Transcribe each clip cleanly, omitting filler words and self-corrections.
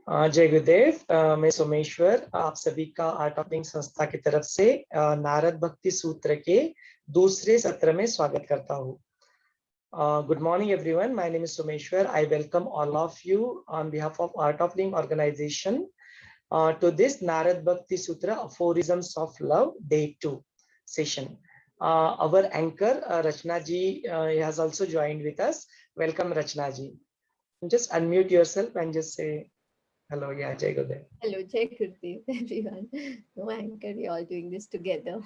जय गुरुदेव। मैं सोमेश्वर आप सभी का आर्ट ऑफ लिविंग संस्था की तरफ से नारद भक्ति सूत्र के दूसरे सत्र में स्वागत करता हूँ। Good morning everyone, my name is Someshwar. I welcome all of you on behalf of Art of Living organization to this Narad Bhakti Sutra Aphorisms of Love Day 2 session. Our anchor Rachna ji has also joined with us. Welcome Rachna ji. Just unmute yourself and just say hello. Yeah, Jai Gurudev. Hello, Jai Gurudev, everyone. No anchor, we all doing this together.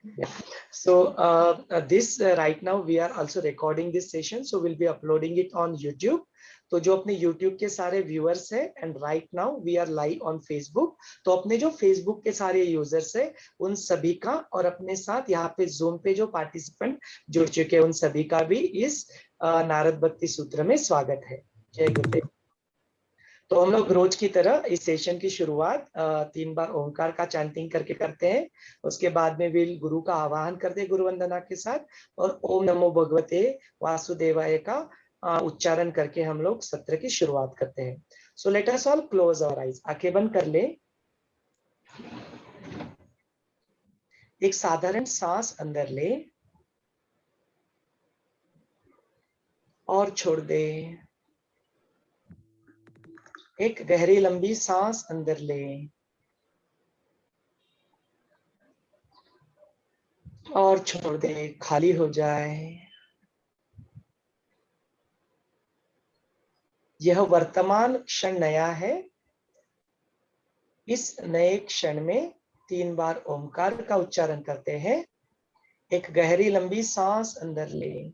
Yeah. So this right now we are also recording this session, so we'll be uploading it on YouTube. तो जो अपने YouTube के सारे viewers हैं and right now we are live on Facebook, तो अपने जो Facebook के सारे यूजर्स हैं उन सभी का और अपने साथ यहाँ पे जूम पे जो पार्टिसिपेंट जुड़ चुके हैं उन सभी का भी इस नारद भक्ति सूत्र में स्वागत है। जय गुरुदेव। तो हम लोग रोज की तरह इस सेशन की शुरुआत 3 बार ओंकार का चैंटिंग करके करते हैं। उसके बाद में विल गुरु का आवाहन करते हैं गुरु वंदना के साथ, और ओम नमो भगवते वासुदेवाय का उच्चारण करके हम लोग सत्र की शुरुआत करते हैं। So let us all close our eyes. आंखें बंद कर ले। एक साधारण सांस अंदर ले और छोड़ दे। एक गहरी लंबी सांस अंदर ले और छोड़ दे, खाली हो जाए। यह वर्तमान क्षण नया है। इस नए क्षण में 3 बार ओमकार का उच्चारण करते हैं। एक गहरी लंबी सांस अंदर ले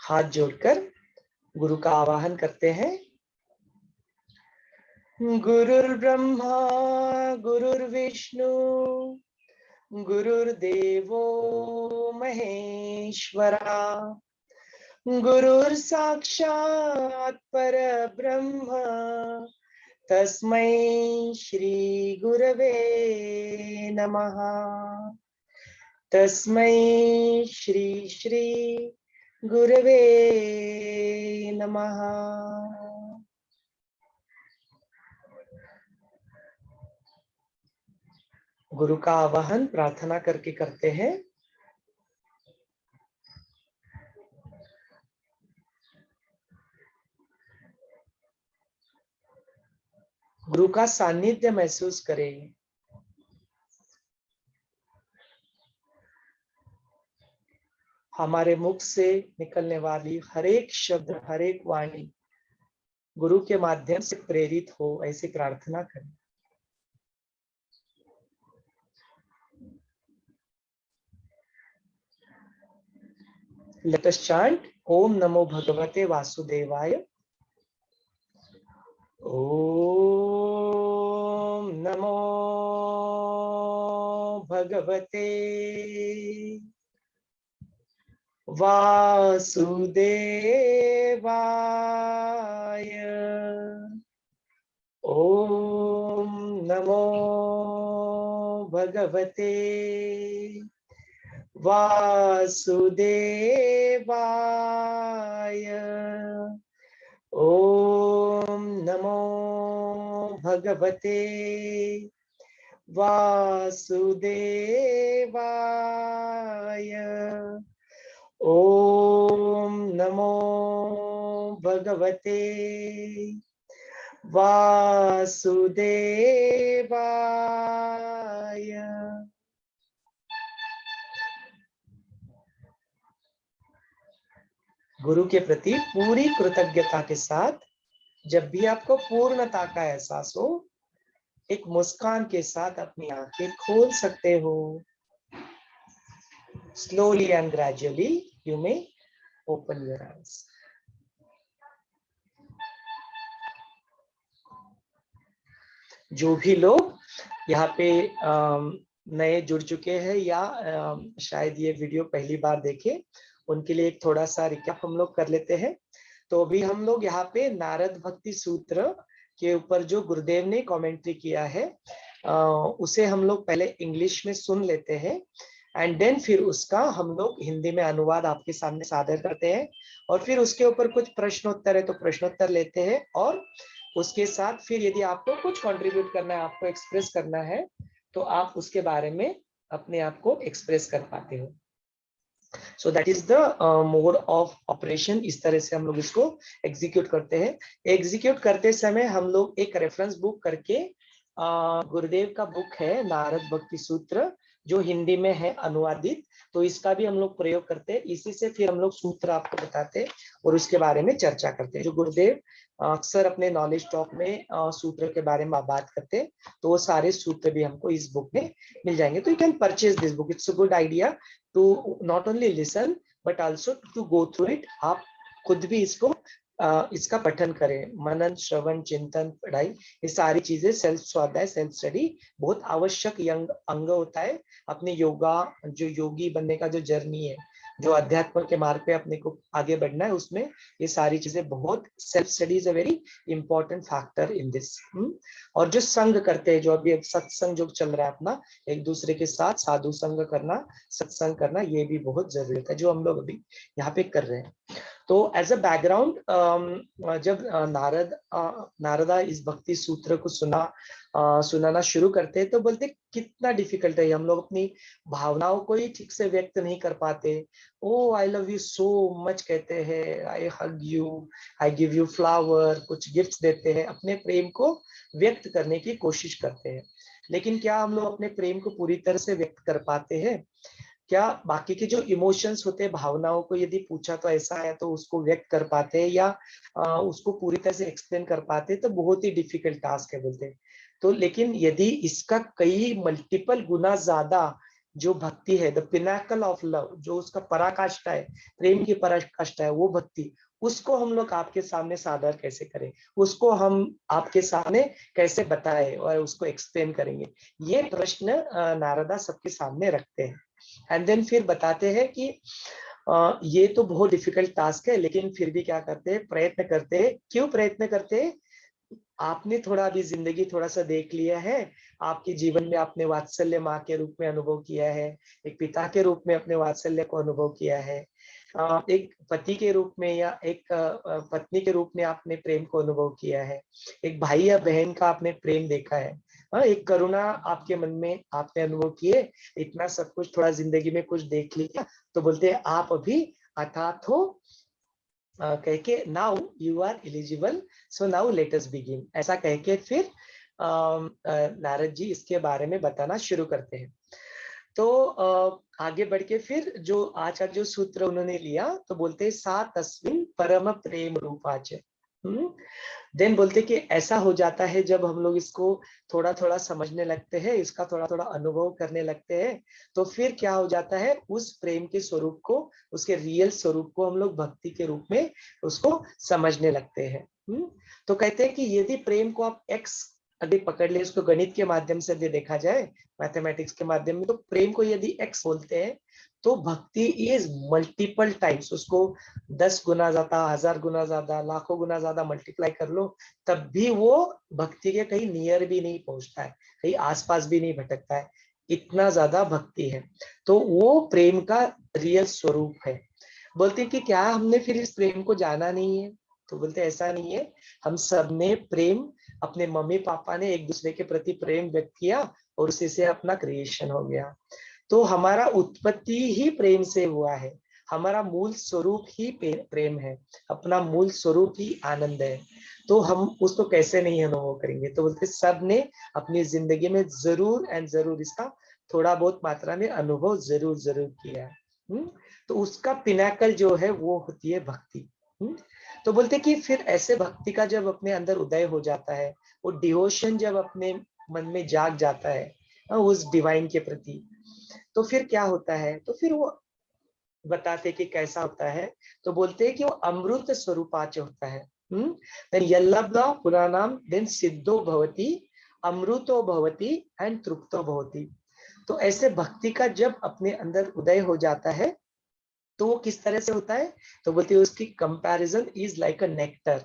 हाथ जोड़कर गुरु का आवाहन करते हैं। गुरुर्ब्रह्मा गुरुर्विष्णु गुरुर्देवो महेश्वरा गुरुर्साक्षात् परब्रह्म तस्मै श्री गुरवे नमः। तस्मै श्री श्री गुरवे नमः। गुरु का आवाहन प्रार्थना करके करते हैं। गुरु का सानिध्य महसूस करें। हमारे मुख से निकलने वाली हर एक शब्द, हर एक वाणी गुरु के माध्यम से प्रेरित हो, ऐसी प्रार्थना करें। Let us chant Om Namo Bhagavate Vasudevaya. Om Namo Bhagavate Vasudevaya. Om Namo Bhagavate Vasudevaya. Om Namo Bhagavate Vasudevaya. Om Namo Bhagavate Vasudevaya. गुरु के प्रति पूरी कृतज्ञता के साथ जब भी आपको पूर्णता का एहसास हो, एक मुस्कान के साथ अपनी आंखें खोल सकते हो। Slowly and gradually you may open your eyes. जो भी लोग यहाँ पे नए जुड़ चुके हैं या शायद ये वीडियो पहली बार देखे, उनके लिए एक थोड़ा सा रिकैप हम लोग कर लेते हैं। तो अभी हम लोग यहाँ पे नारद भक्ति सूत्र के ऊपर जो गुरुदेव ने कमेंट्री किया है, उसे हम लोग पहले इंग्लिश में सुन लेते हैं एंड देन फिर उसका हम लोग हिंदी में अनुवाद आपके सामने सादर करते हैं, और फिर उसके ऊपर कुछ प्रश्नोत्तर है तो प्रश्नोत्तर लेते हैं, और उसके साथ फिर यदि आपको कुछ कंट्रीब्यूट करना है, आपको एक्सप्रेस करना है, तो आप उसके बारे में अपने आप को एक्सप्रेस कर पाते हो। So that is the mode of operation. इस तरह से हम लोग इसको एग्जीक्यूट करते हैं। एग्जीक्यूट करते समय हम लोग एक रेफरेंस बुक करके, गुरुदेव का बुक है नारद भक्ति सूत्र, जो हिंदी में है अनुवादित, तो इसका भी हम लोग प्रयोग करते हैं। इसी से फिर हम लोग सूत्र आपको बताते हैं और उसके बारे में चर्चा करते हैं। जो गुरुदेव अक्सर अपने नॉलेज टॉक में सूत्र के बारे में बात करते हैं, तो वो सारे सूत्र भी हमको इस बुक में मिल जाएंगे। तो you can purchase this book. It's a good idea to not only listen but also to go through it. आप खुद भी इसका पठन करें। मनन, श्रवण, चिंतन, पढ़ाई, ये सारी चीजें, सेल्फ स्वाध्याय, सेल्फ स्टडी बहुत आवश्यक अंग होता है अपने योगा, जो योगी बनने का जो जर्नी है, जो अध्यात्म के मार्ग पे अपने को आगे बढ़ना है, उसमें ये सारी चीजें बहुत, self study is a very important factor in this. और जो संग करते हैं, जो अभी सत्संग जो चल रहा है अपना, एक दूसरे के साथ साधु संग करना, सत्संग करना, ये भी बहुत जरूरी है, जो हम लोग अभी यहाँ पे कर रहे हैं। तो एज अ बैकग्राउंड, जब नारदा इस भक्ति सूत्र को सुनाना शुरू करते हैं, तो बोलते कितना डिफिकल्ट है, हम लोग अपनी भावनाओं को ही ठीक से व्यक्त नहीं कर पाते। Oh I love you so much कहते हैं, I hug you, I give you flower, कुछ गिफ्ट्स देते हैं, अपने प्रेम को व्यक्त करने की कोशिश करते हैं। लेकिन क्या हम लोग अपने प्रेम को पूरी तरह से व्यक्त कर पाते हैं? क्या बाकी के जो इमोशंस होते हैं, भावनाओं को यदि पूछा तो ऐसा है, तो उसको व्यक्त कर पाते हैं या उसको पूरी तरह से एक्सप्लेन कर पाते हैं? तो बहुत ही डिफिकल्ट टास्क है बोलते हैं। तो लेकिन यदि इसका कई मल्टीपल गुना ज्यादा जो भक्ति है, द पिनाकल ऑफ लव, जो उसका पराकाष्ठा है, प्रेम की पराकाष्ठा है, वो भक्ति, उसको हम लोग आपके सामने सादर कैसे करें, उसको हम आपके सामने कैसे बताएं और उसको एक्सप्लेन करेंगे, ये प्रश्न नारदा सबके सामने रखते हैं। एंड देन फिर बताते हैं कि ये तो बहुत डिफिकल्ट टास्क है, लेकिन फिर भी क्या करते हैं, प्रयत्न करते हैं। क्यों प्रयत्न करते हैं? आपने थोड़ा अभी जिंदगी थोड़ा सा देख लिया है, आपके जीवन में आपने वात्सल्य माँ के रूप में अनुभव किया है, एक पिता के रूप में अपने वात्सल्य को अनुभव किया है, एक पति के रूप में या एक पत्नी के रूप में आपने प्रेम को अनुभव किया है, एक भाई या बहन का आपने प्रेम देखा है, एक करुणा आपके मन में आपने अनुभव किए। इतना सब कुछ थोड़ा जिंदगी में कुछ देख लिया, तो बोलते हैं आप अभी अथाथ हो, कह के now you are eligible, so now let us begin, ऐसा कह के फिर नारद जी इसके बारे में बताना शुरू करते हैं। तो आगे बढ़ के फिर जो आज का जो सूत्र उन्होंने लिया, तो बोलते हैं सा तस्मिन् परम प्रेम रूपाच। देन बोलते कि ऐसा हो जाता है जब हम लोग इसको थोड़ा थोड़ा समझने लगते हैं, इसका थोड़ा थोड़ा अनुभव करने लगते हैं, तो फिर क्या हो जाता है, उस प्रेम के स्वरूप को, उसके रियल स्वरूप को हम लोग भक्ति के रूप में उसको समझने लगते हैं। तो कहते हैं कि यदि प्रेम को आप एक्स अभी पकड़ ले, उसको गणित के माध्यम से भी देखा जाए, मैथमेटिक्स के माध्यम में, तो प्रेम को यदि एक्स बोलते हैं, तो भक्ति इज मल्टीपल टाइम्स, उसको 10 गुना ज्यादा, 1000 गुना ज्यादा, लाखों गुना ज्यादा मल्टीप्लाई कर लो, तब भी वो भक्ति के कहीं नियर भी नहीं पहुंचता है, कहीं आसपास भी नहीं भटकता है, इतना ज्यादा भक्ति है। तो वो प्रेम का रियल स्वरूप है। बोलते कि क्या हमने फिर इस प्रेम को जाना नहीं है? तो बोलते ऐसा नहीं है, हम सब ने प्रेम, अपने मम्मी पापा ने एक दूसरे के प्रति प्रेम व्यक्त किया और उसी से अपना क्रिएशन हो गया। तो हमारा उत्पत्ति ही प्रेम से हुआ है, हमारा मूल स्वरूप ही प्रेम है, अपना मूल स्वरूप ही आनंद है। तो हम उसको कैसे नहीं अनुभव करेंगे? तो बोलते सब ने अपनी जिंदगी में जरूर एंड जरूर इसका थोड़ा बहुत मात्रा में अनुभव जरूर जरूर किया है। तो उसका पिनाकल जो है वो होती है भक्ति। तो बोलते कि फिर ऐसे भक्ति का जब अपने अंदर उदय हो जाता है, वो डिवोशन जब अपने मन में जाग जाता है उस डिवाइन के प्रति, तो फिर क्या होता है, तो फिर वो बताते कि कैसा होता है। तो बोलते हैं कि वो अमृत स्वरूपाच होता है। देन यल्लब्धा पुराणाम देन सिद्धो भवति, अमृतो भवति एंड तृप्तो भवति। तो ऐसे भक्ति का जब अपने अंदर उदय हो जाता है तो वो किस तरह से होता है, तो बोलते हैं उसकी comparison is like a nectar.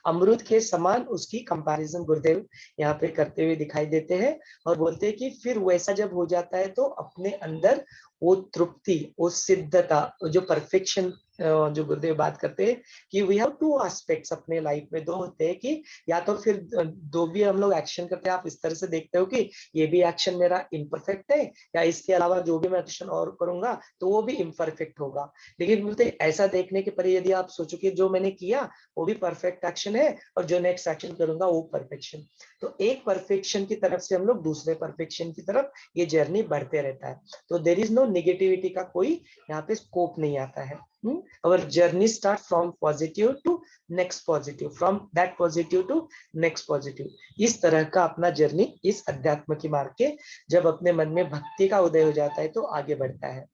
अमृत के समान उसकी कंपैरिजन गुरुदेव यहाँ पे करते हुए दिखाई देते हैं, और बोलते हैं कि फिर वैसा जब हो जाता है तो अपने अंदर वो तृप्ति, वो सिद्धता, जो परफेक्शन, जो गुरुदेव बात करते हैं कि वी हैव टू एस्पेक्ट्स अपने लाइफ में, दो होते हैं कि या तो फिर दो भी हम लोग एक्शन करते हैं, आप इस तरह से देखते हो कि ये भी एक्शन मेरा इम्परफेक्ट है, या इसके अलावा जो भी मैं एक्शन और करूंगा तो वो भी इम्परफेक्ट होगा। लेकिन बोलते ऐसा देखने के पर यदि आप सोचो कि जो मैंने किया वो भी परफेक्ट एक्शन है और जो नेक्स्ट एक्शन करूंगा वो परफेक्शन, तो एक परफेक्शन की तरफ से हम लोग दूसरे परफेक्शन की तरफ ये जर्नी बढ़ते रहता है। तो देयर इज नो नेगेटिविटी का कोई यहाँ पे स्कोप नहीं आता है। और journey start from positive to next positive, from that positive to next positive. इस तरह का अपना जर्नी इस अध्यात्म की मार्ग के जब अपने मन में भक्ति का उदय हो जाता है तो आगे बढ़ता है।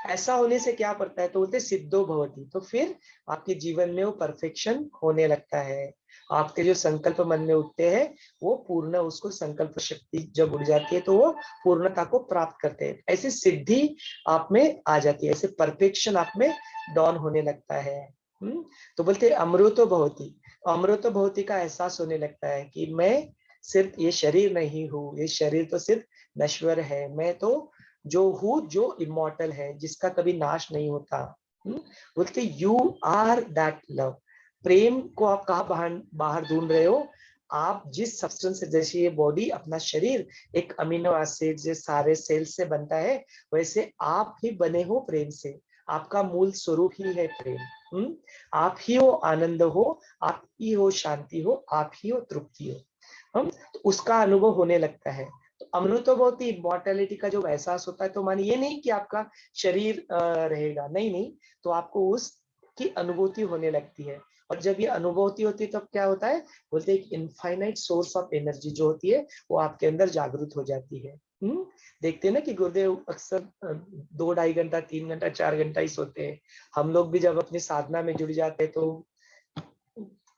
ऐसा होने से क्या पड़ता है, तो बोलते सिद्धो भवति, तो फिर आपके जीवन में वो परफेक्शन होने लगता है। आपके जो संकल्प मन में उठते हैं वो पूर्ण, उसको संकल्प शक्ति जब उड़ जाती है तो वो पूर्णता को प्राप्त करते हैं, ऐसी सिद्धि आप में आ जाती है, ऐसे परफेक्शन आप में डॉन होने लगता है। तो बोलते अमृतो भवति, अमृतो भवति का एहसास होने लगता है कि मैं सिर्फ ये शरीर नहीं हूँ, ये शरीर तो सिर्फ नश्वर है, मैं तो जो हूँ, जो इमॉर्टल है, जिसका कभी नाश नहीं होता। बोलते यू आर दैट लव। प्रेम को आप कहाँ बाहर बाहर ढूंढ रहे हो, आप जिस सब्सटेंस से, जैसे ये बॉडी अपना शरीर एक अमीनो एसिड जो सारे सेल से बनता है, वैसे आप ही बने हो प्रेम से, आपका मूल स्वरूप ही है प्रेम। आप ही हो आनंद हो, आप ही हो शांति हो, आप ही हो तृप्ति हो। तो उसका अनुभव होने लगता है। तो अमृतोभवति इमॉर्टैलिटी का जो एहसास होता है, तो मानिए ये नहीं कि आपका शरीर रहेगा, नहीं नहीं, तो आपको उसकी अनुभूति होने लगती है। और जब ये अनुभूति होती है तब क्या होता है, बोलते हैं एक इनफाइनाइट सोर्स ऑफ एनर्जी जो होती है वो आपके अंदर जागृत हो जाती है। देखते हैं ना कि गुरुदेव अक्सर 2-2.5 घंटा 3 घंटा 4 घंटा ही सोते हैं। हम लोग भी जब अपनी साधना में जुड़ जाते हैं तो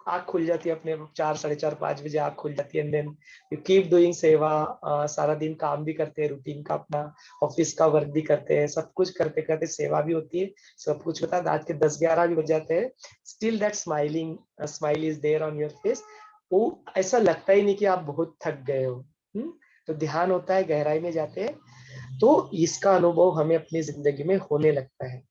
आँख खुल जाती है अपने 4, 4:30, 5 बजे आँख खुल जाती है, and then you keep doing seva. सारा दिन काम भी करते हैं, रूटीन का अपना ऑफिस का वर्क भी करते हैं, सब कुछ करते करते सेवा भी होती है, सब कुछ होता है। रात के 10-11 भी बज जाते हैं, still that smile is there on your face. वो ऐसा लगता ही नहीं कि आप बहुत थक गए हो। तो ध्यान होता है, गहराई में जाते हैं, तो इसका अनुभव हमें अपनी जिंदगी में होने लगता है।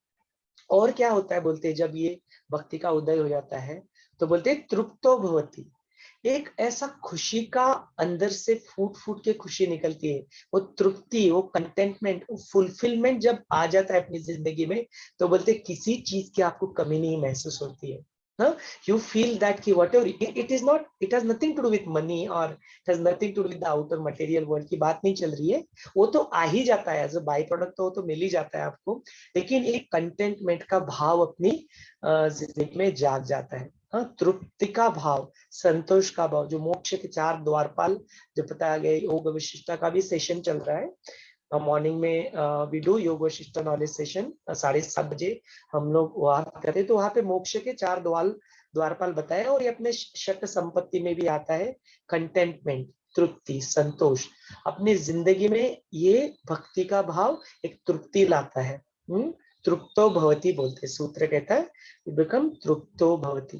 और क्या होता है, बोलते हैं जब ये भक्ति का उदय हो जाता है तो बोलते हैं तृप्तो भवति, एक ऐसा खुशी का अंदर से फूट फूट के खुशी निकलती है, वो तृप्ति, वो कंटेंटमेंट, वो फुलफिलमेंट जब आ जाता है अपनी जिंदगी में, तो बोलते किसी चीज की आपको कमी नहीं महसूस होती है। यू फील दैट कि whatever it is not, it has nothing to do with money और it has nothing to do with the outer material world की बात नहीं चल रही है, वो तो आ ही जाता है एज अ बाई प्रोडक्ट, तो वो तो मिल ही जाता है आपको, लेकिन एक कंटेंटमेंट का भाव अपनी जिंदगी में जाग जाता है। तृप्ति का भाव, संतोष का भाव, जो मोक्ष के 4 द्वारपाल जो बताया गया, योग वशिष्ठा का भी सेशन चल रहा है मॉर्निंग में, वी डू योग वशिष्ठा नॉलेज सेशन 7:30 बजे हम लोग वहां करते हैं। तो वहां पे मोक्ष के 4 द्वारपाल बताए, और ये अपने षट संपत्ति में भी आता है, कंटेंटमेंट, तृप्ति, संतोष। अपनी जिंदगी में ये भक्ति का भाव एक तृप्ति लाता है। तृप्तो भवति बोलते सूत्र कहता है बिकम तृप्तो भवति।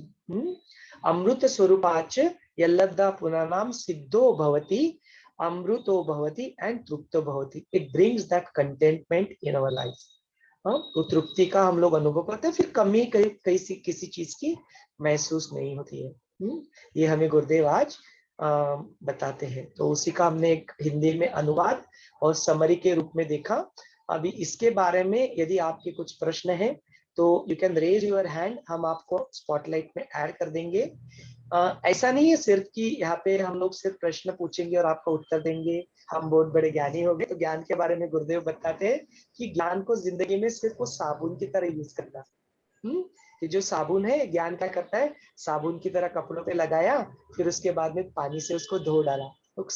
अमृत स्वरूपाच यल्लब्धा पुनानाम सिद्धो भवति, अमृतो भवति एंड तृप्तो भवति। It brings that contentment in our life. तो तृप्ति का हम लोग अनुभव करते हैं, फिर कमी किसी चीज की महसूस नहीं होती है। ये हमें गुरुदेव आज बताते हैं। तो उसी का हमने एक हिंदी में अनुवाद और समरी के रूप में देखा। अभी इसके बारे में यदि आपके कुछ प्रश्न हैं तो you can raise your hand, हम आपको स्पॉटलाइट में ऐड कर देंगे। ऐसा नहीं है सिर्फ कि यहाँ पे हम लोग सिर्फ प्रश्न पूछेंगे और आपको उत्तर देंगे, हम बहुत बड़े ज्ञानी हो गए। तो ज्ञान के बारे में गुरुदेव बताते हैं कि ज्ञान को जिंदगी में सिर्फ वो साबुन की तरह यूज करना, कि जो साबुन है, ज्ञान क्या करता है, साबुन की तरह कपड़ों पे लगाया, फिर उसके बाद में पानी से उसको धो डाला। तो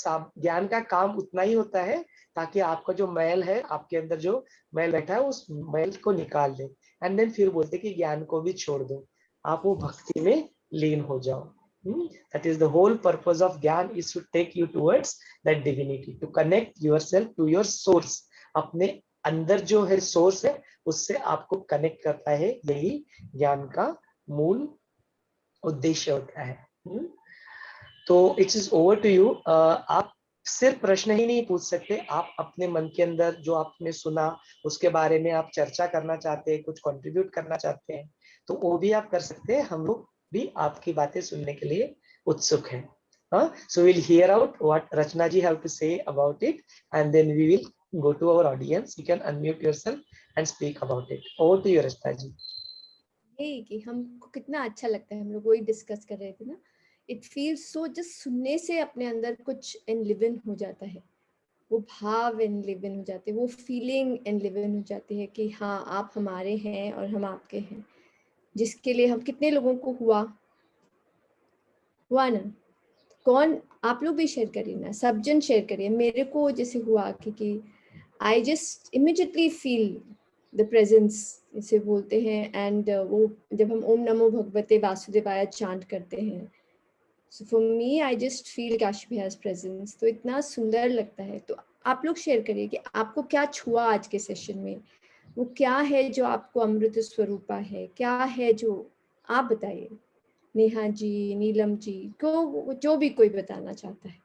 ज्ञान का काम उतना ही होता है ताकि आपका जो मैल है, आपके अंदर जो मैल बैठा है, उस मैल को निकाल दे। एंड देन फिर बोलते कि ज्ञान को भी छोड़ दो, आप वो भक्ति में लीन हो जाओ। That is the whole purpose of Gyan, is to take you towards that divinity, to connect yourself to your source. अपने अंदर जो है सोर्स है, उससे आपको कनेक्ट करता है। यही ज्ञान का मूल उद्देश्य होता है। तो it's is over to you. आप सिर्फ प्रश्न ही नहीं पूछ सकते, आप अपने मन के अंदर जो आपने सुना उसके बारे में आप चर्चा करना चाहते हैं, कुछ कंट्रीब्यूट करना चाहते हैं, तो वो भी आप कर सकते हैं। हम लोग भी आपकी बातें सुनने के लिए उत्सुक हैं। So we'll hear out what Rachna ji have to say about it, and then we will go to our audience. You can unmute yourself and speak about it. Over to you, Rachna ji. यही कि हमको कितना अच्छा लगता है, हम लोग वही डिस्कस कर रहे थे ना, इट फील्स सो, जस्ट सुनने से अपने अंदर कुछ एनलिवन हो जाता है, वो भाव एनलिवन हो जाते हैं, वो फीलिंग एनलिवन हो जाती है कि हाँ आप हमारे हैं और हम आपके हैं, जिसके लिए हम कितने लोगों को हुआ ना। कौन, आप लोग भी शेयर करिए ना, सब जन शेयर करिए। मेरे को जैसे हुआ कि I just immediately feel the presence, इसे बोलते हैं। एंड वो जब हम ओम नमो भगवते वासुदेवाय चांट करते हैं, so for me I just feel Kashi भैया's प्रेजेंस, तो इतना सुंदर लगता है। तो आप लोग शेयर करिए कि आपको क्या छुआ आज के सेशन में, वो क्या है जो आपको अमृत स्वरूपा है, क्या है जो, आप बताइए। नेहा जी, नीलम जी को, जो भी कोई बताना चाहता है,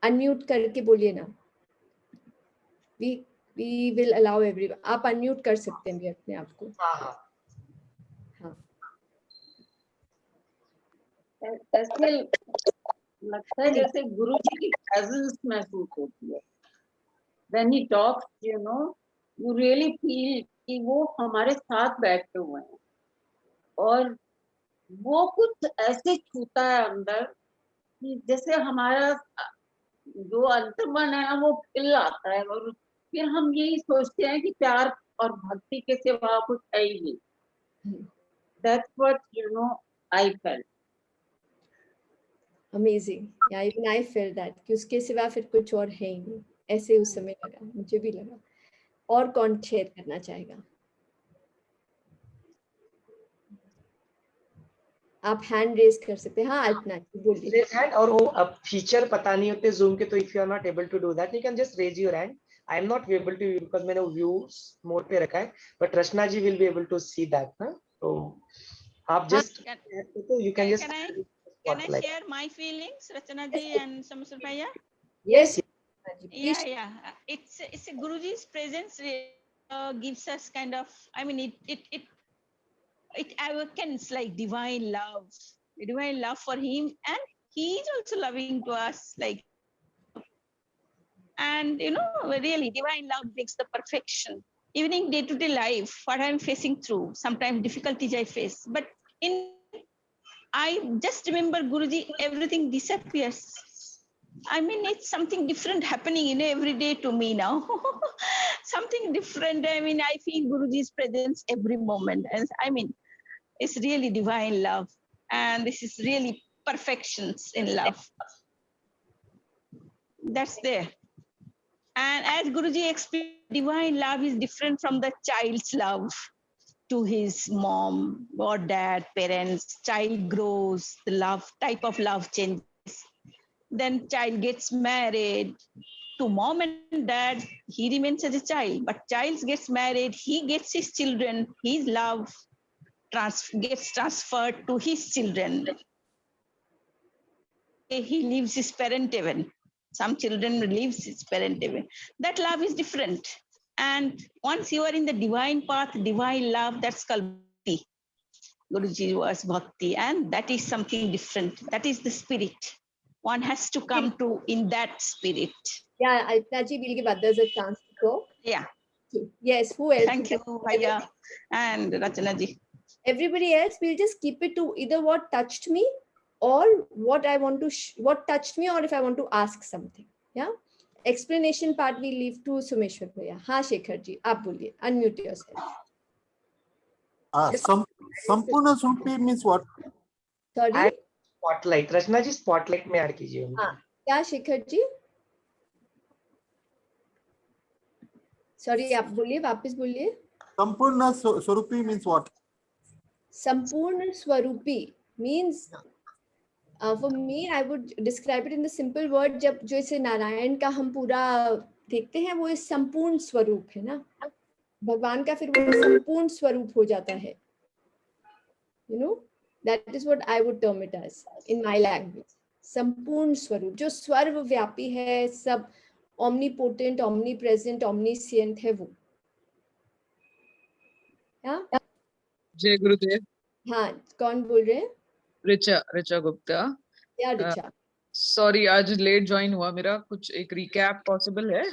अनम्यूट करके बोलिए ना। वी विल अलाउ एवरीवन, आप अनम्यूट कर सकते हैं भी अपने आप को। हाँ, ऐसे लगता है जैसे गुरु जी की प्रेजेंस महसूस होती है। When he talks, you know, you really feel कि वो हमारे साथ बैठे हुए हैं, और वो कुछ ऐसे छूता है अंदर कि जैसे हमारा जो अंतर्मन है ना, वो खिल आता है, और फिर हम यही सोचते हैं कि प्यार और भक्ति के सिवा कुछ है ही नहीं। That's what, you know, I felt. Amazing, या इवन आई फील दैट कि उसके सिवा फिर कुछ और है ही नहीं, ऐसे उस समय लगा, मुझे भी लगा। और कौन शेयर करना चाहेगा? आप हैंड रेज कर सकते हैं। हाँ अल्पना जी बोलिए। रेज हैंड, और वो अब फीचर पता नहीं होते जूम के, तो if you are not able to do that, you can just raise your hand. I am not able to, because मैंने व्यू मोड पे रखा है, but Rachna ji will be able to see that ना। तो आप जस्ट, तो you can just, can I share my feelings, Rachana ji and Samsur Bhaiya? Yes. Yeah. It's a Guruji's presence gives us kind of, I mean, it awakens like divine love for him, and he is also loving to us, like, and you know, really divine love brings the perfection. Even in day-to-day life, what I'm facing through, sometimes difficulties I face, but I just remember Guruji, everything disappears. I mean, it's something different happening, you know, every day to me now. Something different. I mean, I feel Guruji's presence every moment. And I mean, it's really divine love. And this is really perfections in love. That's there. And as Guruji explained, divine love is different from the child's love to his mom or dad, parents. Child grows, the love, type of love changes. Then child gets married to mom and dad, he remains as a child. But child gets married, he gets his children, his love gets transferred to his children. He leaves his parent heaven. Some children leaves his parent heaven. That love is different. And once you are in the divine path, divine love, that's called bhakti. Guruji was bhakti, and that is something different. That is the spirit. One has to come to in that spirit. Yeah, Alpna ji will give others a chance to talk. Yeah. Yes, who else? Thank you, Bhaiya and Rachana ji. Everybody else, we'll just keep it to either what touched me or what I want to, what touched me, or if I want to ask something. Yeah. Explanation part we leave to Sumeshwar Bhaiya. हाँ शेखर जी, आप बोलिए, unmute yourself. Sampurna Swarupi means what? Sorry, Add spotlight. Rachna ji spotlight में add कीजिए उनको। हाँ क्या Shekhar ji? Sorry, आप बोलिए, वापस बोलिए। Sampurna Swarupi means what? संपूर्ण स्वरूपी means for me I would describe it in the simple word, जब जो इसे नारायण का हम पूरा देखते हैं वो इस संपूर्ण स्वरूप है ना, भगवान का फिर वो संपूर्ण स्वरूप हो जाता है, you know, that is what I would term it as in my language, संपूर्ण स्वरूप जो सर्वव्यापी है, सब omnipotent, omnipresent, omniscient है वो। हाँ जय गुरुदेव। हाँ, कौन बोल रहे हैं? ऋचा गुप्ता। या ऋचा? सॉरी आज लेट ज्वाइन हुआ मेरा, कुछ एक रिकैप पॉसिबल है?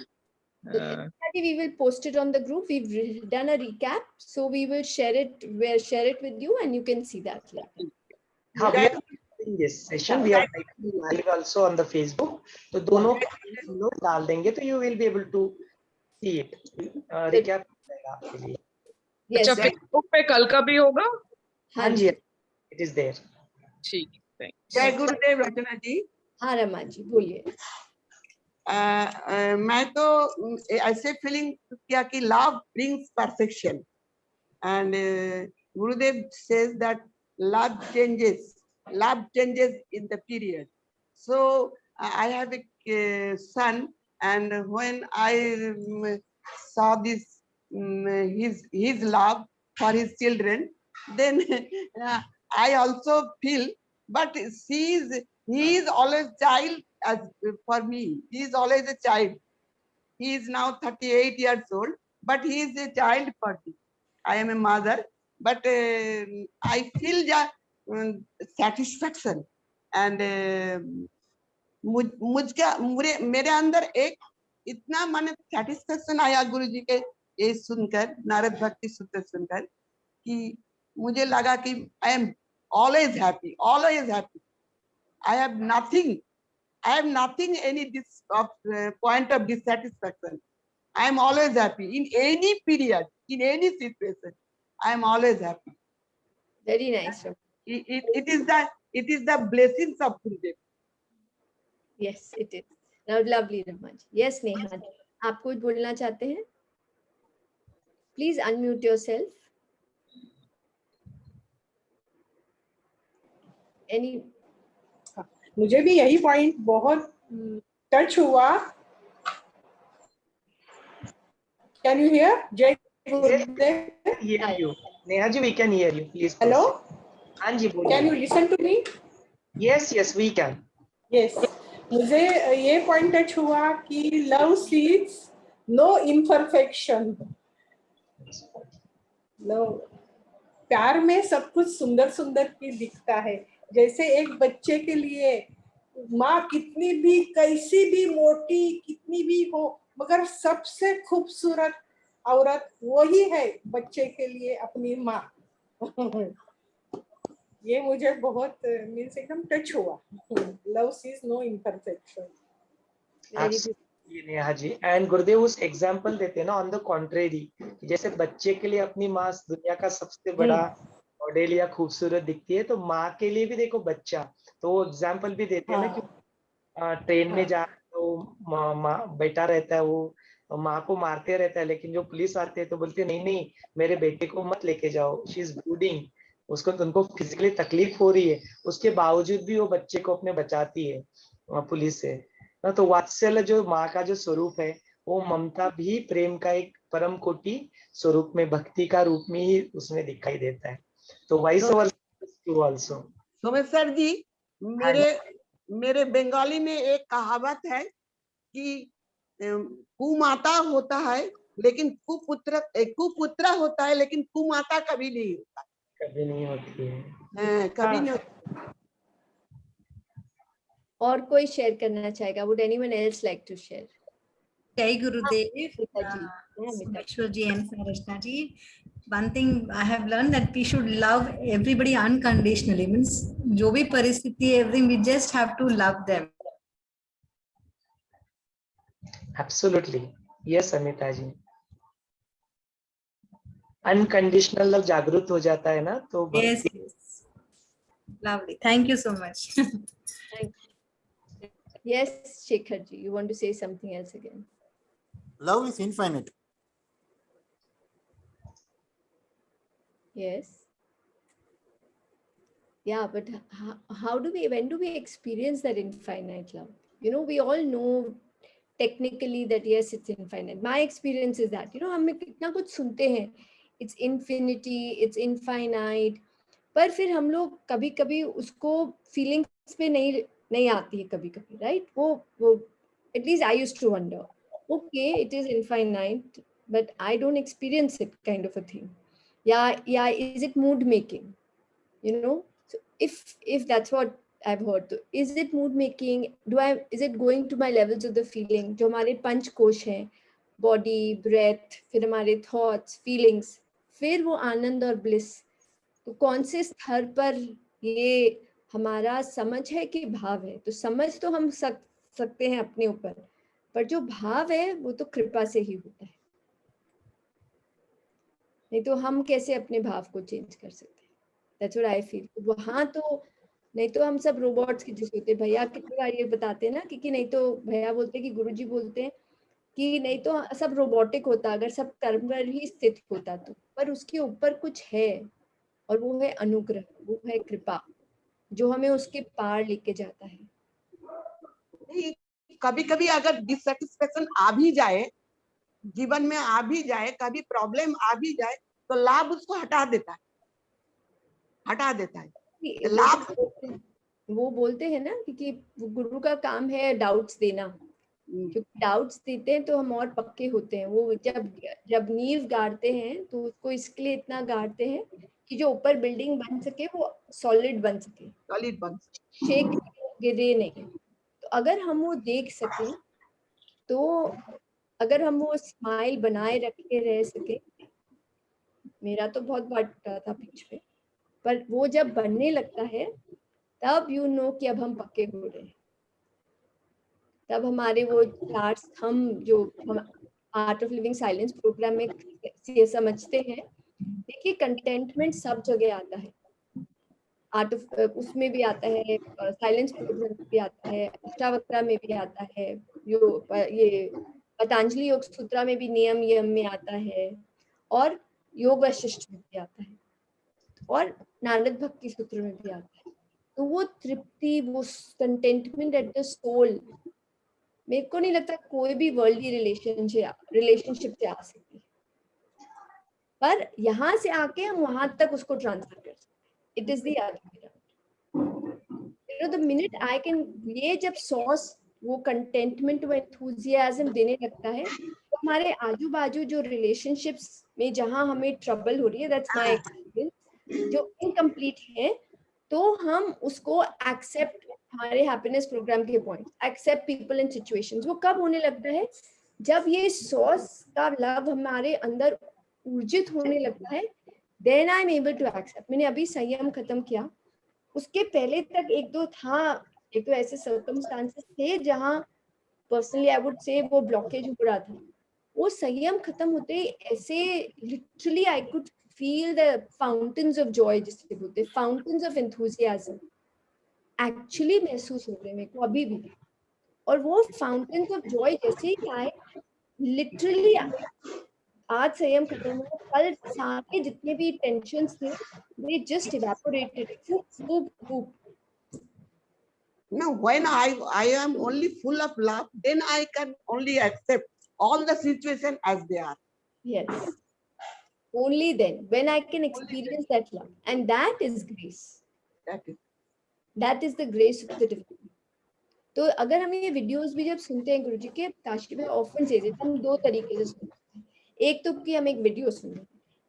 We will post it on the group. We've done a recap, so we will share it. We'll share it with you, and you can see that later. हाँ, we are in this session. We are live also on the Facebook. तो दोनों हम लोग डाल देंगे तो you will be able to see it. Recap रहेगा आपके लिए। Yes. अच्छा, फेसबुक पे कल का भी होगा? हाँ जी, it is there. ठीक है। जय गुरुदेव रचना जी। हाँ रमा जी बोलिए। मैं तो ऐसे फीलिंग किया कि love brings perfection and Gurudev says that love changes in the period, so I have a son and when I saw this his love for his children, then I also feel, but he is always child as for me. He is always a child. He is now 38 years old, but he is a child for me. I am a mother, but I feel satisfaction and मेरे अंदर एक इतना मन satisfaction आया गुरु जी के ये सुनकर, नारद भक्ति सूत्र सुनकर, कि मुझे लगा कि I am always happy, always happy. I have nothing any point of dissatisfaction. I am always happy in any period, in any situation. I am always happy. Very nice. It is the blessings of Gurudev. Yes, it is. Now, lovely Rama ji. Yes, Neha ji. आप कुछ बोलना चाहते हैं? Please unmute yourself. Any? मुझे भी यही point बहुत touch हुआ. Can you hear? जय गुरुदेव. Hear you. Neha ji, we can hear you. Please. Hello. हाँ जी बोलिए. Can you listen to me? Yes, we can. Yes. मुझे ये पॉइंट टच हुआ कि love sees no imperfection. No. प्यार में सब कुछ सुंदर सुंदर ही दिखता है. जैसे एक बच्चे के लिए माँ कितनी भी, कैसी भी मोटी कितनी भी हो, मगर सबसे खूबसूरत औरत वही है बच्चे के लिए अपनी माँ. ये मुझे बहुत मीन्स एकदम टच हुआ. Love sees no imperfection. Neha ji, and Gurudev उस एग्जाम्पल देते हैं ना, ऑन द कॉन्ट्रेरी, जैसे बच्चे के लिए अपनी माँ दुनिया का सबसे बड़ा मॉडल या खूबसूरत दिखती है, तो माँ के लिए भी देखो बच्चा, तो वो एग्जाम्पल भी देते हैं ना कि ट्रेन में जा तो बेटा रहता है, वो माँ को मारते रहता है, लेकिन जो पुलिस आते हैं तो बोलते हैं नहीं मेरे बेटे को मत लेके जाओ, शी इज ब्लीडिंग, उसको तुमको फिजिकली तकलीफ हो रही है, उसके बावजूद भी वो बच्चे को अपने बचाती है पुलिस से. तो वात्सल्य जो माँ का जो स्वरूप है, वो ममता भी प्रेम का एक परम कोटि स्वरूप में, भक्ति का रूप में ही उसमें दिखाई देता है. तो वाइस ऑल्सो. सोमेश्वर जी, मेरे बंगाली में एक कहावत है कि कुमाता होता है लेकिन कुपुत्र होता है, लेकिन कुमाता कभी नहीं होता. कभी नहीं होती है. कभी नहीं होती. और कोई शेयर करना चाहेगा? Would anyone else like to share? Jai Gurudev, Someeshwar ji and Rachna ji. One thing I have learned that we should love everybody unconditionally. Means जो भी परिस्थिति है, everything, we just have to love them. Absolutely. Yes, Amita ji. Unconditional love जागृत हो जाता है ना, तो Yes, yes. Lovely. Thank you so much. Yes, Shekhar ji, you want to say something else again? Love is infinite. Yes. Yeah, but how do we, when do we experience that infinite love? You know, we all know technically that yes, it's infinite. My experience is that, you know, हम कितना कुछ सुनते हैं, it's infinity, it's infinite, पर फिर हम लोग कभी कभी उसको feelings पे नहीं आती है कभी कभी, right? वो at least I used to wonder, okay, it is infinite, but I don't experience it, kind of a thing. Yeah, is it mood making? You know, so if that's what I've heard, so is it mood making? Is it going to my levels of the feeling? जो हमारे पंच कोश हैं, body, breath, फिर हमारे thoughts, feelings, फिर वो आनंद और bliss, तो कौन से स्तर पर ये हमारा समझ है कि भाव है? तो समझ तो हम सकते हैं अपने ऊपर, पर जो भाव है वो तो कृपा से ही होता है, नहीं तो हम कैसे अपने भाव को चेंज कर सकते हैं? That's what I feel. वहाँ तो नहीं तो हम सब रोबोट्स की जैसे होते हैं। भैया कितनी बार ये बताते हैं ना कि नहीं तो भैया बोलते हैं कि गुरुजी बोलते हैं कि नहीं तो सब रोबोटिक होता अगर सब कर्म पर ही स्थित होता तो, पर उसके ऊपर कुछ है और वो है अनुग्रह, वो है कृपा, जो हमें उसके पार लेके जाता है। कभी कभी अगर डिससेटिस्फेक्शन आ भी जाए, जीवन में आ भी जाए, कभी प्रॉब्लम आ भी जाए, तो लाभ उसको हटा देता है। लाभ वो बोलते हैं ना कि गुरु का काम है डाउट्स देना, क्योंकि डाउट्स देते हैं तो हम और पक्के होते हैं। वो जब नींव गाड़ते हैं तो उसको इसके लिए इतना गाड़ते हैं कि जो ऊपर बिल्डिंग बन सके वो सॉलिड बन सके, शेक गिरे नहीं। तो अगर हम वो देख सके, तो अगर हम वो स्माइल बनाए रखे रह सके, मेरा तो बहुत बढ़ता था पिच पे, पर वो जब बनने लगता है तब यू नो कि अब हम पक्के हो रहे हैं। तब हमारे वो 4 स्तंभ जो हम Art of Living silence program में समझते हैं, देखिए कंटेंटमेंट सब जगह आता है, आर्ट ऑफ उसमें भी आता है, साइलेंस प्रोग्राम में भी आता है, अष्टावक्र में भी आता है, ये पतंजलि योग सूत्र में भी नियम यम में आता है, और योग वशिष्ठ में भी आता है, और नारद भक्ति सूत्र में भी आता है। तो वो तृप्ति, वो कंटेंटमेंट एट द सोल, मेरे को नहीं लगता कोई भी वर्ल्डली रिलेशनशिप से आ सकती, पर यहाँ से आके हम वहां तक उसको ट्रांसफर कर सकते हैं। It is the other way around, you know, the minute I can, ये जब सॉस वो कंटेंटमेंट व एंथुसियाज्म देने लगता है, तो हमारे आजू बाजू जो रिलेशनशिप्स में जहां हमें ट्रबल हो रही है, दैट्स माय एक्सपीरियंस, जो इनकम्प्लीट है, तो हम उसको एक्सेप्ट, हमारे हैप्पीनेस प्रोग्राम के point, accept people and situations, वो कब होने लगता है? जब ये सॉस का लव हमारे अंदर ऊर्जित होने लगता है, then I am able to accept. मैंने अभी संयम खत्म किया, उसके पहले तक एक दो ऐसे सर्कमस्टांसेस थे जहां पर्सनली आई वुड से वो ब्लॉकेज हो रहा था। वो संयम खत्म होते ही ऐसे literally I could feel the fountains of joy, जिसे बोलते हैं, fountains of enthusiasm actually महसूस हो रहे हैं मेरे को अभी भी। और वो fountains of joy जैसे ही आए, literally आज संयम खत्म हुआ, कल सारे जितने भी tensions थे, they just evaporated. Whoop. No, when I am only full of love, then I can only accept all the situations as they are. Yes. Only then, when I can experience that love, and that is grace. That is the grace of the divine. तो अगर हम ये videos भी जब सुनते हैं गुरुजी के, काशी में ऑफन से हम 2 तरीके से सुनते हैं। एक तो कि हम एक वीडियो सुन रहे हैं,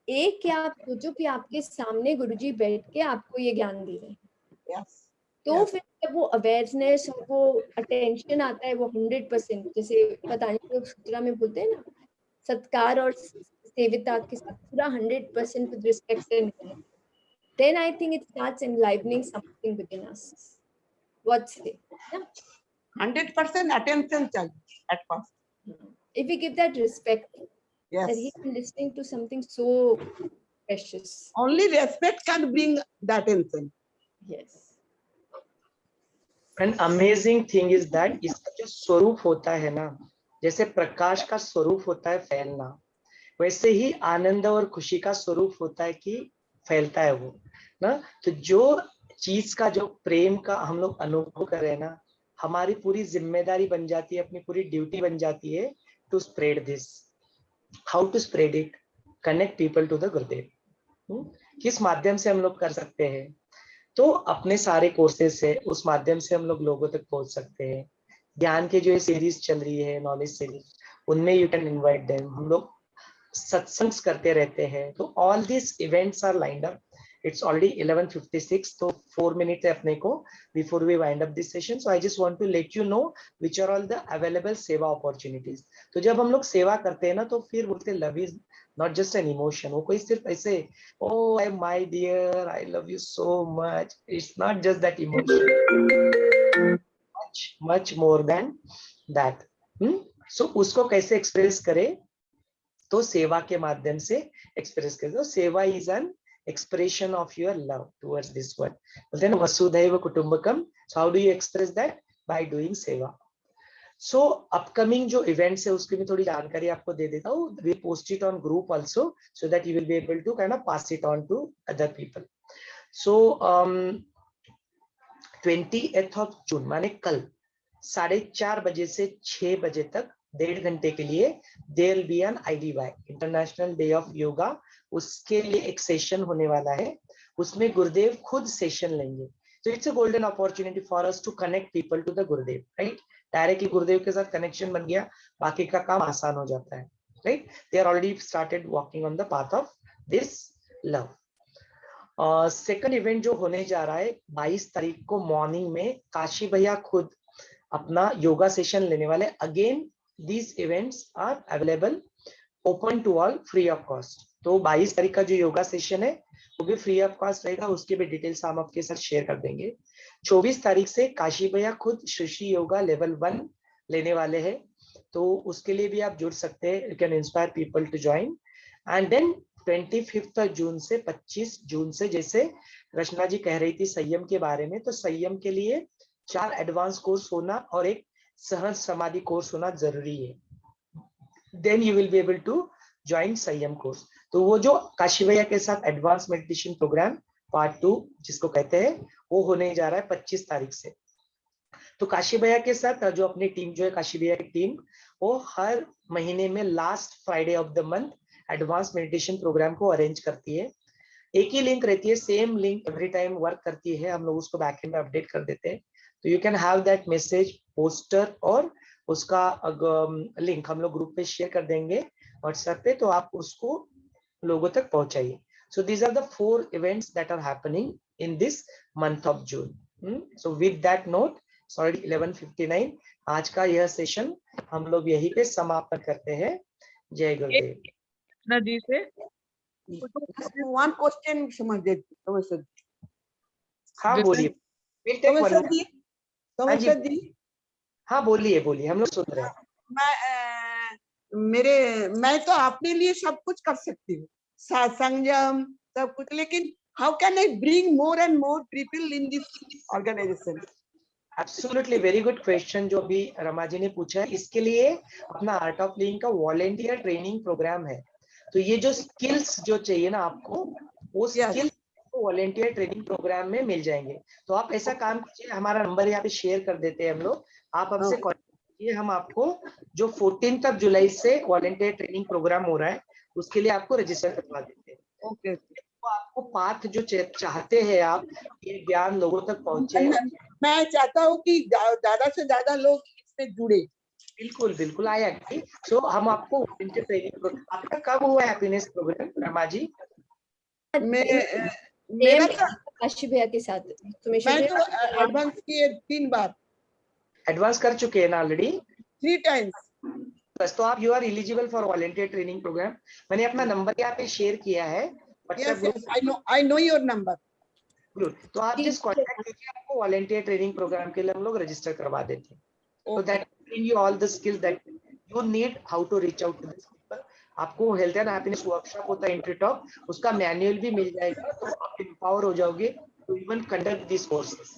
एक कि आप सोचो कि आपके सामने गुरुजी बैठ के आपको ये ज्ञान दे रहे हैं। तो फिर जब वो अवेयरनेस और वो अटेंशन आता है, वो 100%, जैसे पतंजलि योग सूत्र में बोलते हैं ना, सत्कार और सेविता के साथ पूरा 100% with respect and care, then I think it starts enlivening something within us. What say? Yeah? 100% attention चाहिए at first. If we give that respect, that Yes. he is listening to something so precious. Only respect can bring the attention. Yes. And amazing thing is that इसका जो स्वरूप होता है ना, जैसे प्रकाश का स्वरूप होता है फैलना, वैसे ही आनंद और खुशी का स्वरूप होता है कि फैलता है वो ना। तो जो चीज का, जो प्रेम का हम लोग अनुभव कर रहे हैं ना, हमारी पूरी जिम्मेदारी बन जाती है, अपनी पूरी ड्यूटी बन जाती है to spread this. How to spread it? Connect people to the Gurudev. किस माध्यम से हम लोग कर सकते हैं? तो अपने सारे कोर्सेज से, उस माध्यम से हम लोग लोगों तक पहुंच सकते हैं। ज्ञान के जो ये सीरीज चल रही है, नॉलेज सीरीज, उनमें यू कैन इनवाइट देम। हम लोग सत्संग करते रहते हैं। तो all this events are lined up. It's already 11:56, तो 4 मिनट है अपने को before we wind up this session. So I just want to let you know which are all the available seva opportunities. तो जब हम लोग सेवा करते हैं ना, तो फिर बोलते love is not just an emotion. वो कोई सिर्फ ऐसे oh I my dear I love you so much, it's not just that emotion, much more than that. So उसको कैसे एक्सप्रेस करें? तो सेवा के माध्यम से एक्सप्रेस करें। तो सेवा is an expression of your love towards this world. Then vasudhaiva kutumbakam. So how do you express that? By doing seva. So upcoming जो events है उसकी भी थोड़ी जानकारी आपको दे देता हूँ. We post it on group also so that you will be able to kind of pass it on to other people. So 28th of June माने कल 4:30 बजे से 6 बजे तक 1.5 घंटे के लिए there will be an IDY International Day of Yoga. उसके लिए एक सेशन होने वाला है, उसमें गुरुदेव खुद सेशन लेंगे। तो it's a golden opportunity for us to connect people to the Gurudev, right? Directly Gurudev के साथ कनेक्शन बन गया, बाकी का काम आसान हो जाता है, right? They are already started walking on the path of this love. Second event जो होने जा रहा है 22 तारीख को मॉर्निंग में, काशी भैया खुद अपना योगा सेशन लेने वाले। Again these events are available open to all, free of cost. तो 22 तारीख का जो योगा सेशन है वो भी फ्री ऑफ कॉस्ट रहेगा, उसके भी डिटेल्स हम आपके साथ शेयर कर देंगे। 24 तारीख से काशी भैया खुद श्री योगा लेवल 1 लेने वाले हैं, तो उसके लिए भी आप जुड़ सकते हैं। You can inspire people to join. And then 25 जून से 25 जून से, जैसे रचना जी कह रही थी संयम के बारे में, तो संयम के लिए 4 एडवांस कोर्स होना और एक सहज समाधि कोर्स होना जरूरी है। Then you will be able to join Sanyam course. तो वो जो काशी भैया के साथ एडवांस मेडिटेशन प्रोग्राम पार्ट 2 जिसको कहते हैं, वो होने जा रहा है 25 तारीख से। तो काशी भैया के साथ जो अपनी टीम जो है, काशी भैया की टीम, वो हर महीने में last Friday of the month advance meditation program को अरेंज करती है। एक ही लिंक रहती है, same link every time work करती है, हम लोग उसको बैकएंड में अपडेट कर देते हैं। तो you can have that message, poster और उसका लिंक हम लोग ग्रुप पे शेयर कर देंगे व्हाट्सएप पे, तो आप उसको लोगों तक पहुंचाइए। So these are the 4 events that are happening in this month of June. So with that note, it's already 11:59. आज का यह सेशन हम लोग यहीं पे समापन करते हैं। जय गुरुदेव। रचना जी से One question, Samarjit. हाँ बोलिए। We'll take one more. समर्जित जी, हाँ बोलिए बोलिए, हम लोग सुन रहे हैं। मैं तो अपने लिए सब कुछ कर सकती हूँ, संयम सब कुछ, लेकिन how can I bring more and more people in this organization? Absolutely very good question जो अभी रमा जी ने पूछा है। इसके लिए अपना आर्ट ऑफ लिविंग का वॉलेंटियर ट्रेनिंग प्रोग्राम है। तो ये जो स्किल्स जो चाहिए ना आपको, वो स्किल्स वॉलेंटियर ट्रेनिंग प्रोग्राम में मिल जाएंगे। तो आप ऐसा काम कीजिए, हमारा नंबर यहाँ पे शेयर कर देते हैं हम लोग, आप हमसे कॉन्टेक्ट कीजिए। हम आपको जो 14 जुलाई से वॉलेंटियर ट्रेनिंग प्रोग्राम हो रहा है, उसके लिए आपको रजिस्टर करवा देते हैं। ओके, तो आपको पाथ जो चाहते हैं आप, ये ज्ञान लोगों तक पहुंचे। मैं चाहता हूँ कि ज्यादा से ज्यादा लोग इसमें जुड़े। बिल्कुल बिल्कुल आया कि सो हम आपको वॉलेंटियर ट्रेनिंग, आपका कब हुआ हैप्पीनेस प्रोग्राम रमा जी? मेरा काशी भैया के साथ मैं तो एडवांस किए 3 बार। एडवांस कर चुके हैं ना ऑलरेडी 3 टाइम्स। बस तो आप you are eligible for volunteer training program. मैंने अपना नंबर यहाँ पे शेयर किया है WhatsApp group. I know your number. तो आप जिस कांटेक्ट कीजिए, आपको वॉलेंटियर ट्रेनिंग प्रोग्राम के लिए हम लोग रजिस्टर करवा देते हैं। So that bring you all the skills that you need, how to reach out to these people, आपको हेल्थ एंड हैप्पीनेस वर्कशॉप होता है एंट्री टॉप, उसका मैनुअल भी मिल जाएगा, तो आप एम्पावर हो जाओगे to even conduct this courses.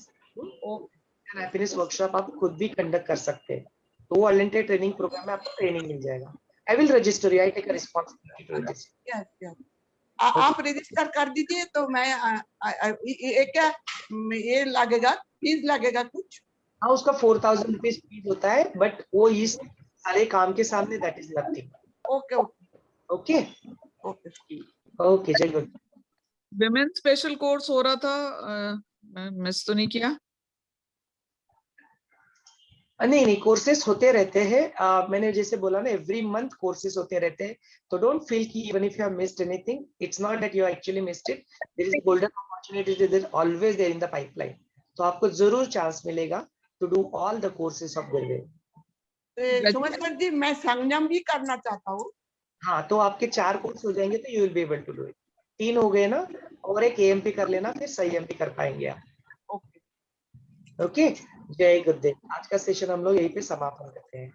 Happiness workshop आप खुद भी कंडक्ट कर सकते हैं, तो वो वॉलंटियर ट्रेनिंग प्रोग्राम में आपको ट्रेनिंग मिल जाएगा। I will register you, I take a responsibility to register. Yes, yes. आप रजिस्टर कर दीजिए तो मैं ये क्या ये लगेगा, फीस लगेगा कुछ? हाँ, उसका 4000 रुपीज फीस होता है, बट वो इस सारे काम के सामने that is nothing. Okay okay okay okay okay, जय गुरु। विमेन स्पेशल कोर्स हो रहा था, मैं मिस तो नहीं किया? नहीं नहीं, कोर्सेस होते रहते हैं। मैंने जैसे बोला ना, एवरी मंथ कोर्सेस होते रहते हैं, तो डोंट फील कि even if you have missed anything, it's not that you actually missed it. There is golden opportunity that always there in the pipeline, तो आपको जरूर चांस मिलेगा to do all the courses of Gurudev. Suman sir जी, मैं संगम भी करना चाहता हूँ। हाँ, तो आपके 4 कोर्स हो जाएंगे तो you will be able to do it. 3 हो गए ना, और एक एएमपी कर लेना, फिर संयम भी कर पाएंगे आप। ओके ओके, जय गुरुदेव। आज का सेशन हम लोग यहीं पे समापन करते हैं।